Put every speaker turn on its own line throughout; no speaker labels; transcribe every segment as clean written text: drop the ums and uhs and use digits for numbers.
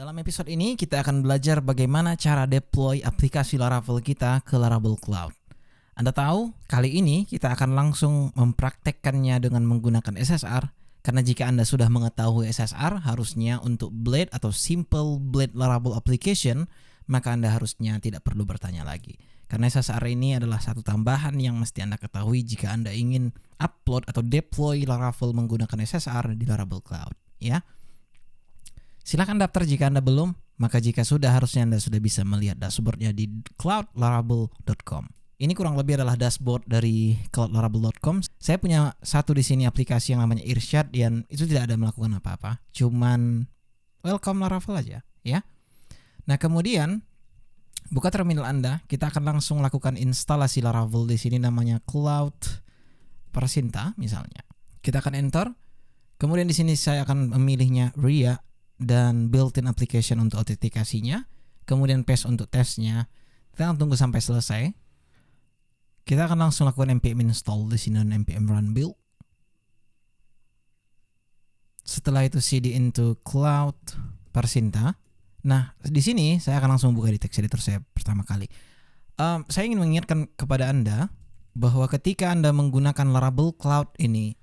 Dalam episode ini kita akan belajar bagaimana cara deploy aplikasi Laravel kita ke Laravel Cloud. Anda tahu, kali ini kita akan langsung mempraktekkannya dengan menggunakan SSR, karena jika Anda sudah mengetahui SSR, harusnya untuk Blade atau Simple Blade Laravel Application, maka Anda harusnya tidak perlu bertanya lagi. Karena SSR ini adalah satu tambahan yang mesti Anda ketahui jika Anda ingin upload atau deploy Laravel menggunakan SSR di Laravel Cloud, ya. Silakan daftar jika Anda belum, maka jika sudah harusnya Anda sudah bisa melihat dashboardnya di cloudlaravel.com. Ini kurang lebih adalah dashboard dari cloudlaravel.com. Saya punya satu di sini aplikasi yang namanya Irsyad dan itu tidak ada melakukan apa-apa, cuman welcome Laravel aja, ya. Nah, kemudian buka terminal Anda, kita akan langsung lakukan instalasi Laravel di sini namanya Cloud Persinta misalnya. Kita akan enter. Kemudian di sini saya akan memilihnya RIA dan built-in application untuk autentikasinya, kemudian paste untuk tesnya. Kita akan tunggu sampai selesai. Kita akan langsung lakukan npm install di sini dan npm run build. Setelah itu cd into cloud persinta. Nah, di sini saya akan langsung buka di text editor saya pertama kali. Saya ingin mengingatkan kepada Anda bahwa ketika Anda menggunakan Laravel Cloud ini,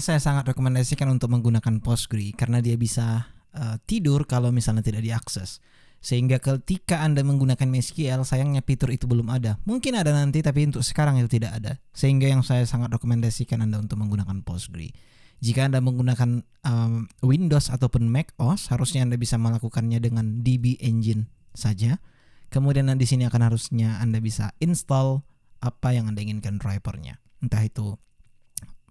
saya sangat rekomendasikan untuk menggunakan Postgre karena dia bisa tidur kalau misalnya tidak diakses. Sehingga ketika Anda menggunakan MySQL, sayangnya fitur itu belum ada. Mungkin ada nanti, tapi untuk sekarang itu tidak ada. Sehingga yang saya sangat rekomendasikan Anda untuk menggunakan Postgre. Jika Anda menggunakan Windows ataupun Mac OS, harusnya Anda bisa melakukannya dengan DB Engine saja. Kemudian di sini akan harusnya Anda bisa install apa yang Anda inginkan drivernya. Entah itu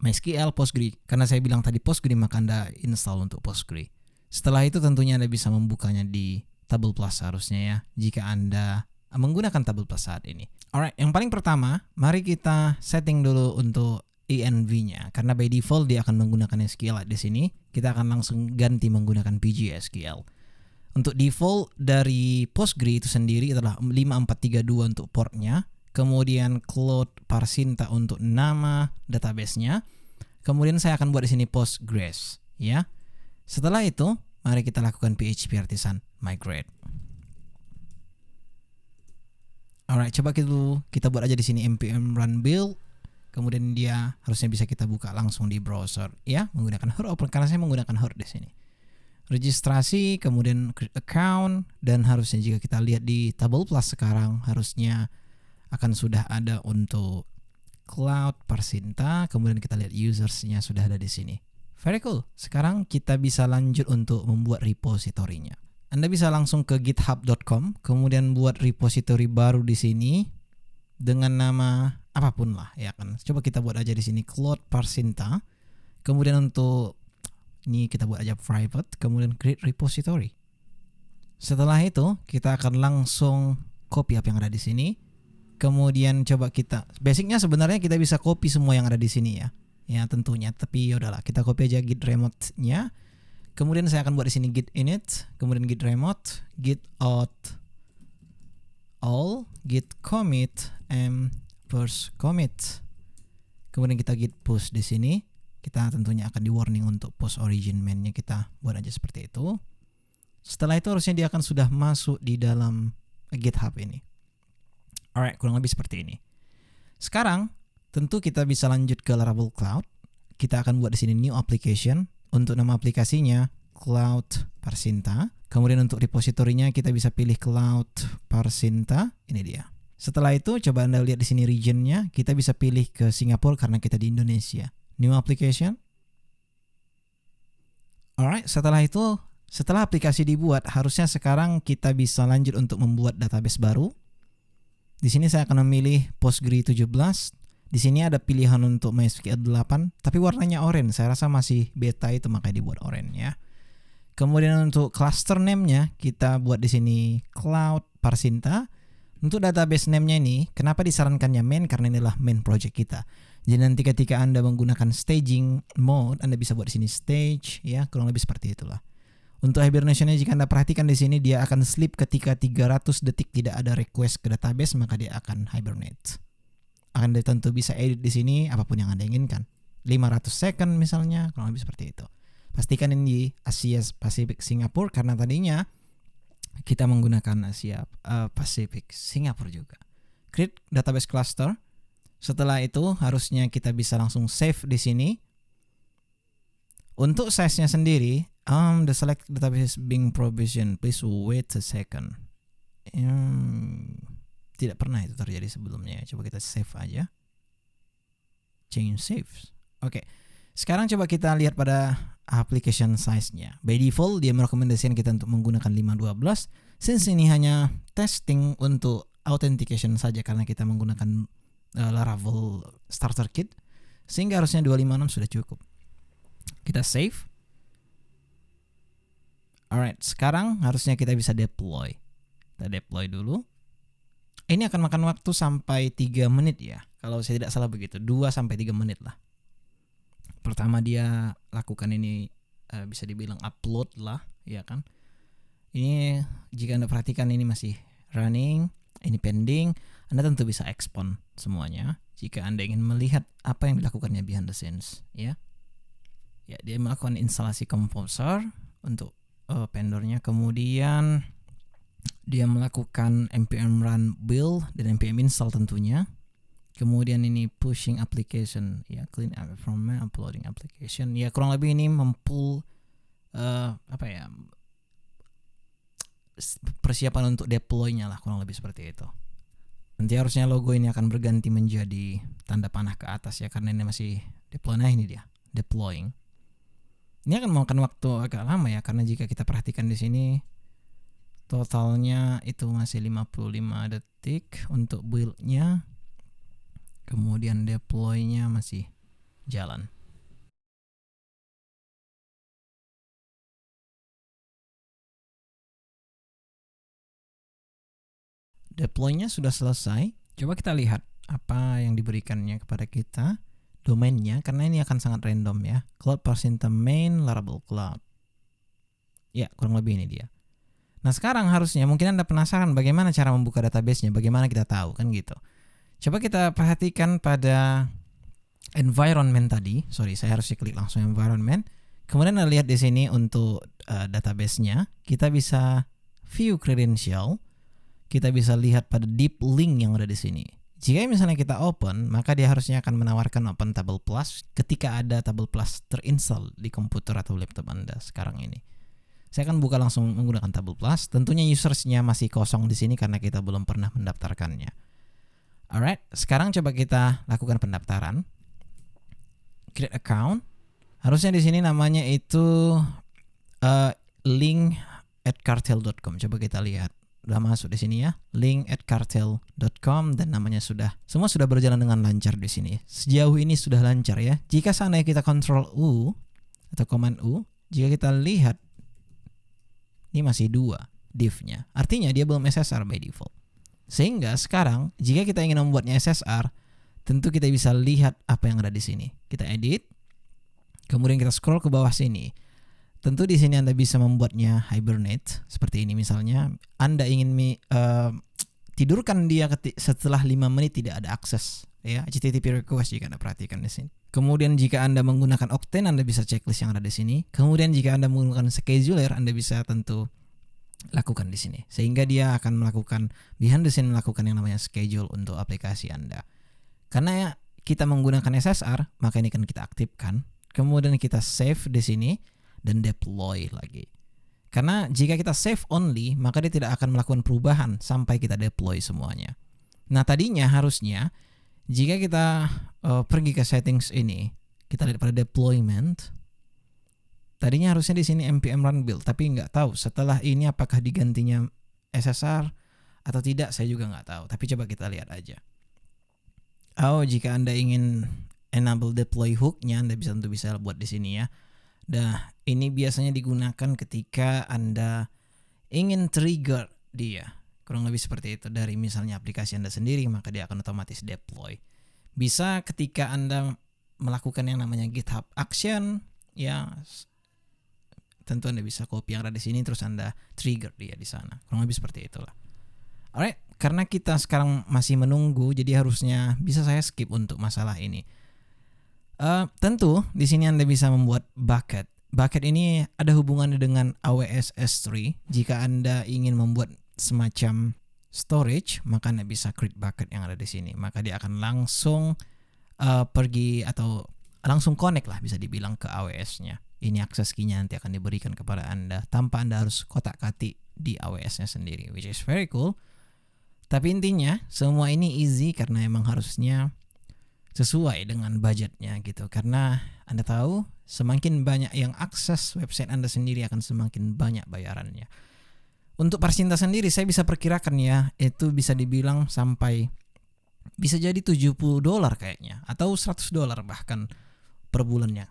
MySQL, Postgre. Karena saya bilang tadi Postgre, maka Anda install untuk Postgre. Setelah itu tentunya Anda bisa membukanya di Table Plus harusnya ya, jika Anda menggunakan Table Plus saat ini. Alright, yang paling pertama, mari kita setting dulu untuk env-nya. Karena by default dia akan menggunakan SQL di sini. Kita akan langsung ganti menggunakan PGSQL. Untuk default dari Postgre itu sendiri adalah 5432 untuk portnya. Kemudian Cloud Persinta untuk nama database-nya. Kemudian saya akan buat di sini Postgres, ya. Setelah itu, mari kita lakukan PHP Artisan migrate. Alright, coba kita buat aja di sini npm run build. Kemudian dia harusnya bisa kita buka langsung di browser, ya, menggunakan Her Open karena saya menggunakan Her di sini. Registrasi, kemudian create account, dan harusnya jika kita lihat di Table Plus sekarang harusnya akan sudah ada untuk Cloud Persinta. Kemudian kita lihat usersnya sudah ada di sini. Very cool. Sekarang kita bisa lanjut untuk membuat repositorinya. Anda bisa langsung ke github.com, kemudian buat repository baru di sini dengan nama apapun lah, ya kan. Coba kita buat aja di sini Cloud Persinta. Kemudian untuk ini kita buat aja private, kemudian create repository. Setelah itu kita akan langsung copy apa yang ada di sini. Kemudian coba basicnya sebenarnya kita bisa copy semua yang ada di sini ya. Ya tentunya, tapi yaudahlah kita copy aja git remote-nya. Kemudian saya akan buat di sini git init, kemudian git remote, git out all, git commit, first commit. Kemudian kita git push di sini. Kita tentunya akan di warning untuk post origin main-nya, kita buat aja seperti itu. Setelah itu harusnya dia akan sudah masuk di dalam GitHub ini. Alright, kurang lebih seperti ini. Sekarang tentu kita bisa lanjut ke Laravel Cloud. Kita akan buat di sini new application. Untuk nama aplikasinya Cloud Persinta. Kemudian untuk repositorinya kita bisa pilih Cloud Persinta. Ini dia. Setelah itu coba Anda lihat di sini regionnya. Kita bisa pilih ke Singapura karena kita di Indonesia. New application. Alright, setelah itu, setelah aplikasi dibuat, harusnya sekarang kita bisa lanjut untuk membuat database baru. Di sini saya akan memilih Postgre 17. Di sini ada pilihan untuk MySQL 8, tapi warnanya oranye. Saya rasa masih beta itu, makanya dibuat oranye ya. Kemudian untuk cluster name-nya kita buat di sini Cloud Persinta. Untuk database name-nya ini, kenapa disarankannya main? Karena inilah main project kita. Jadi nanti ketika Anda menggunakan staging mode, Anda bisa buat di sini stage ya, kurang lebih seperti itulah. Untuk hibernation-nya jika Anda perhatikan di sini dia akan sleep ketika 300 detik tidak ada request ke database, maka dia akan hibernate. Anda tentu bisa edit di sini apapun yang Anda inginkan. 500 second misalnya, kurang lebih seperti itu. Pastikan ini di Asia Pacific Singapura karena tadinya Kita menggunakan Asia Pacific, Singapura juga. Create database cluster. Setelah itu harusnya kita bisa langsung save di sini. Untuk size-nya sendiri, the select database being provisioned. Please wait a second. Tidak pernah itu terjadi sebelumnya. Coba kita save aja. Change saves. Oke. Sekarang coba kita lihat pada application size-nya. By default dia merekomendasikan kita untuk menggunakan 512. Since ini hanya testing untuk authentication saja karena kita menggunakan Laravel starter kit, sehingga harusnya 256 sudah cukup. Kita save. Alright, sekarang harusnya kita bisa deploy. Kita deploy dulu. Ini akan makan waktu sampai 3 menit ya. Kalau saya tidak salah begitu, 2 sampai 3 menit lah. Pertama dia lakukan ini bisa dibilang upload lah, ya kan. Ini jika Anda perhatikan ini masih running, ini pending. Anda tentu bisa expand semuanya jika Anda ingin melihat apa yang dilakukannya behind the scenes, ya. Ya, dia melakukan instalasi Composer untuk vendornya, kemudian dia melakukan npm run build dan npm install tentunya. Kemudian ini pushing application, ya, clean up from uploading application. Ya, kurang lebih ini mempull persiapan untuk deploy-nya lah, kurang lebih seperti itu. Nanti harusnya logo ini akan berganti menjadi tanda panah ke atas ya, karena ini masih deploy. Nah, ini dia, deploying. Ini akan memakan waktu agak lama ya, karena jika kita perhatikan di sini totalnya itu masih 55 detik untuk build-nya. Kemudian deploy-nya masih jalan. Deploy-nya sudah selesai. Coba kita lihat apa yang diberikannya kepada kita. Domainnya, karena ini akan sangat random ya. Cloud Parsinta main Laravel Cloud. Ya, kurang lebih ini dia. Nah, sekarang harusnya mungkin Anda penasaran bagaimana cara membuka database-nya, bagaimana kita tahu kan gitu. Coba kita perhatikan pada environment tadi. Sorry, saya harus klik langsung environment. Kemudian Anda lihat di sini untuk database-nya, kita bisa view credential. Kita bisa lihat pada deep link yang ada di sini. Jika misalnya kita open, maka dia harusnya akan menawarkan open Table Plus ketika ada Table Plus terinstall di komputer atau laptop Anda sekarang ini. Saya akan buka langsung menggunakan Table Plus. Tentunya usersnya masih kosong di sini karena kita belum pernah mendaftarkannya. Alright, sekarang coba kita lakukan pendaftaran. Create account. Harusnya di sini namanya itu link@cartel.com. Coba kita lihat. Udah masuk di sini ya, link@cartel.com, dan namanya semua sudah berjalan dengan lancar di sini. Sejauh ini sudah lancar ya. Jika seandainya kita Ctrl U atau Command U, jika kita lihat ini masih 2 div-nya. Artinya dia belum SSR by default. Sehingga sekarang jika kita ingin membuatnya SSR, tentu kita bisa lihat apa yang ada di sini. Kita edit, kemudian kita scroll ke bawah sini. Tentu di sini Anda bisa membuatnya hibernate seperti ini misalnya. Anda ingin tidurkan dia setelah 5 menit tidak ada akses ya, HTTP request jika Anda perhatikan di sini. Kemudian jika Anda menggunakan Octane, Anda bisa checklist yang ada di sini. Kemudian jika Anda menggunakan scheduler, Anda bisa tentu lakukan di sini. Sehingga dia akan melakukan behind the scene, melakukan yang namanya schedule untuk aplikasi Anda. Karena kita menggunakan SSR, maka ini akan kita aktifkan. Kemudian kita save di sini dan deploy lagi. Karena jika kita save only, maka dia tidak akan melakukan perubahan sampai kita deploy semuanya. Nah, tadinya harusnya jika kita pergi ke settings ini, kita lihat pada deployment. Tadinya harusnya di sini npm run build, tapi nggak tahu setelah ini apakah digantinya SSR atau tidak, saya juga nggak tahu. Tapi coba kita lihat aja. Jika Anda ingin enable deploy hook-nya, Anda tentu bisa buat di sini ya. Nah, ini biasanya digunakan ketika Anda ingin trigger dia. Kurang lebih seperti itu. Dari misalnya aplikasi Anda sendiri, maka dia akan otomatis deploy. Bisa ketika Anda melakukan yang namanya GitHub Action, ya tentu Anda bisa copy yang ada di sini terus Anda trigger dia di sana. Kurang lebih seperti itulah. Alright, karena kita sekarang masih menunggu, jadi harusnya bisa saya skip untuk masalah ini. Tentu di sini Anda bisa membuat bucket bucket ini ada hubungannya dengan AWS S3. Jika Anda ingin membuat semacam storage, maka Anda bisa create bucket yang ada di sini. Maka dia akan langsung pergi atau langsung connect lah bisa dibilang ke AWS-nya. Ini akses key-nya nanti akan diberikan kepada Anda tanpa Anda harus kotak-katik di AWS-nya sendiri, which is very cool. Tapi intinya semua ini easy karena emang harusnya sesuai dengan budgetnya gitu. Karena Anda tahu semakin banyak yang akses website Anda sendiri akan semakin banyak bayarannya. Untuk Parsinta sendiri saya bisa perkirakan ya, itu bisa dibilang sampai bisa jadi $70 kayaknya atau $100 bahkan per bulannya.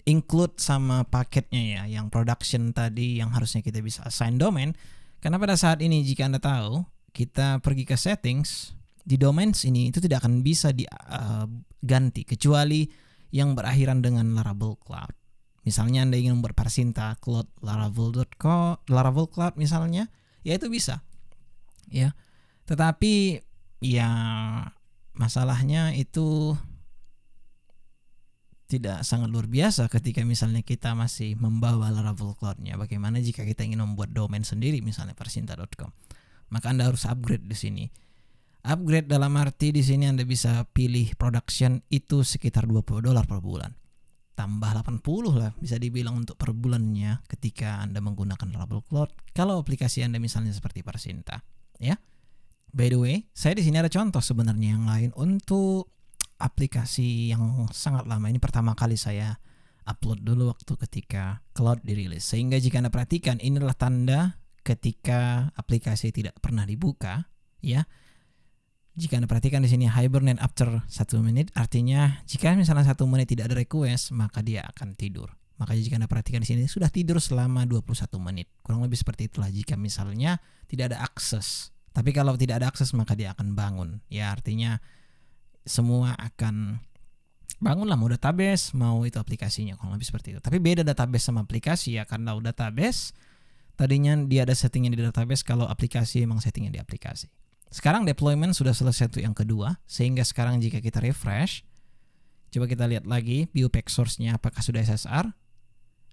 Include sama paketnya ya, yang production tadi yang harusnya kita bisa assign domain. Karena pada saat ini jika Anda tahu, kita pergi ke settings, di domains ini itu tidak akan bisa diganti kecuali yang berakhiran dengan Laravel Cloud. Misalnya Anda ingin membuat Parsinta Cloud Laravel Cloud misalnya, ya itu bisa. Ya. Tetapi ya masalahnya itu tidak sangat luar biasa ketika misalnya kita masih membawa Laravel Cloud-nya. Bagaimana jika kita ingin membuat domain sendiri misalnya parsinta.com? Maka Anda harus upgrade di sini. Upgrade dalam arti di sini Anda bisa pilih production itu sekitar $20 per bulan. Tambah 80 lah bisa dibilang untuk per bulannya ketika Anda menggunakan Laravel Cloud. Kalau aplikasi Anda misalnya seperti Parsinta, ya. By the way, saya di sini ada contoh sebenarnya yang lain untuk aplikasi yang sangat lama. Ini pertama kali saya upload dulu waktu ketika Cloud dirilis. Sehingga jika Anda perhatikan, ini adalah tanda ketika aplikasi tidak pernah dibuka, ya. Jika Anda perhatikan di sini hibernate after 1 menit, artinya jika misalnya 1 menit tidak ada request, maka dia akan tidur. Maka jika Anda perhatikan di sini sudah tidur selama 21 menit. Kurang lebih seperti itulah jika misalnya tidak ada akses. Tapi kalau tidak ada akses maka dia akan bangun. Ya artinya semua akan bangunlah, mau database, mau itu aplikasinya, kurang lebih seperti itu. Tapi beda database sama aplikasi ya, karena database tadinya dia ada settingnya di database, kalau aplikasi emang settingnya di aplikasi. Sekarang deployment sudah selesai untuk yang kedua, sehingga sekarang jika kita refresh, coba kita lihat lagi biopack source-nya apakah sudah SSR,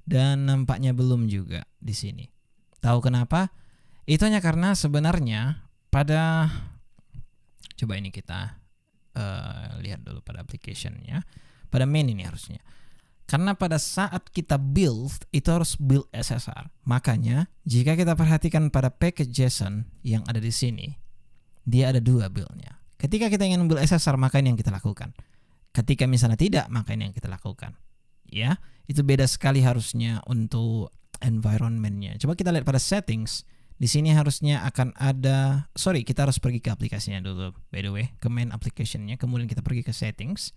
dan nampaknya belum juga di sini. Tahu kenapa? Itu hanya karena sebenarnya pada, coba ini kita lihat dulu pada application-nya, pada main ini harusnya. Karena pada saat kita build, itu harus build SSR. Makanya jika kita perhatikan pada package JSON yang ada di sini, dia ada 2 build-nya. Ketika kita ingin build SSR, maka ini yang kita lakukan. Ketika misalnya tidak, maka ini yang kita lakukan. Ya, itu beda sekali harusnya untuk environment-nya. Coba kita lihat pada settings. Di sini harusnya akan ada, kita harus pergi ke aplikasinya dulu. By the way, ke main application-nya, kemudian kita pergi ke settings.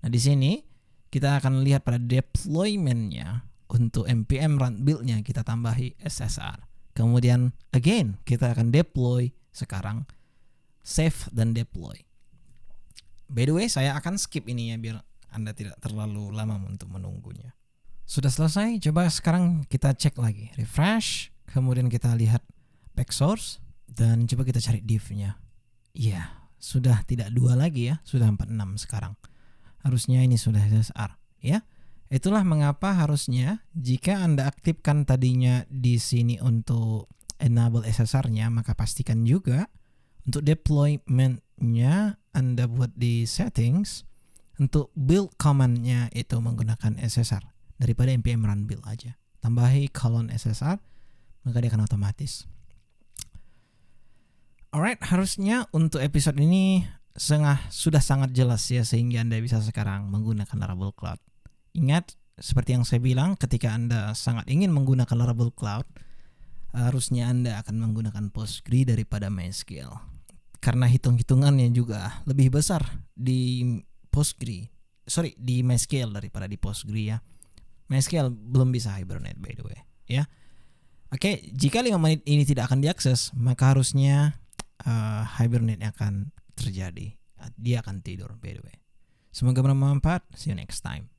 Nah, di sini kita akan lihat pada deployment-nya. Untuk npm run build-nya kita tambahi SSR. Kemudian again kita akan deploy sekarang. Save dan deploy. By the way, saya akan skip ini ya biar Anda tidak terlalu lama untuk menunggunya. Sudah selesai, coba sekarang kita cek lagi. Refresh, kemudian kita lihat back source, dan coba kita cari div-nya. Iya, sudah tidak 2 lagi ya, sudah 46 sekarang. Harusnya ini sudah SSR, ya. Itulah mengapa harusnya jika Anda aktifkan tadinya di sini untuk enable SSR-nya, maka pastikan juga untuk deployment-nya Anda buat di settings, untuk build command-nya itu menggunakan SSR daripada npm run build aja. Tambahi :SSR, maka dia akan otomatis. Alright, harusnya untuk episode ini sudah sangat jelas ya, sehingga Anda bisa sekarang menggunakan Laravel Cloud. Ingat, seperti yang saya bilang, ketika Anda sangat ingin menggunakan Laravel Cloud, harusnya Anda akan menggunakan Postgre daripada MySQL. Karena hitung-hitungannya juga lebih besar di di MySQL daripada di Postgre ya. MySQL belum bisa hibernate by the way ya. Oke, jika 5 menit ini tidak akan diakses, maka harusnya hibernate akan terjadi. Dia akan tidur by the way. Semoga bermanfaat. See you next time.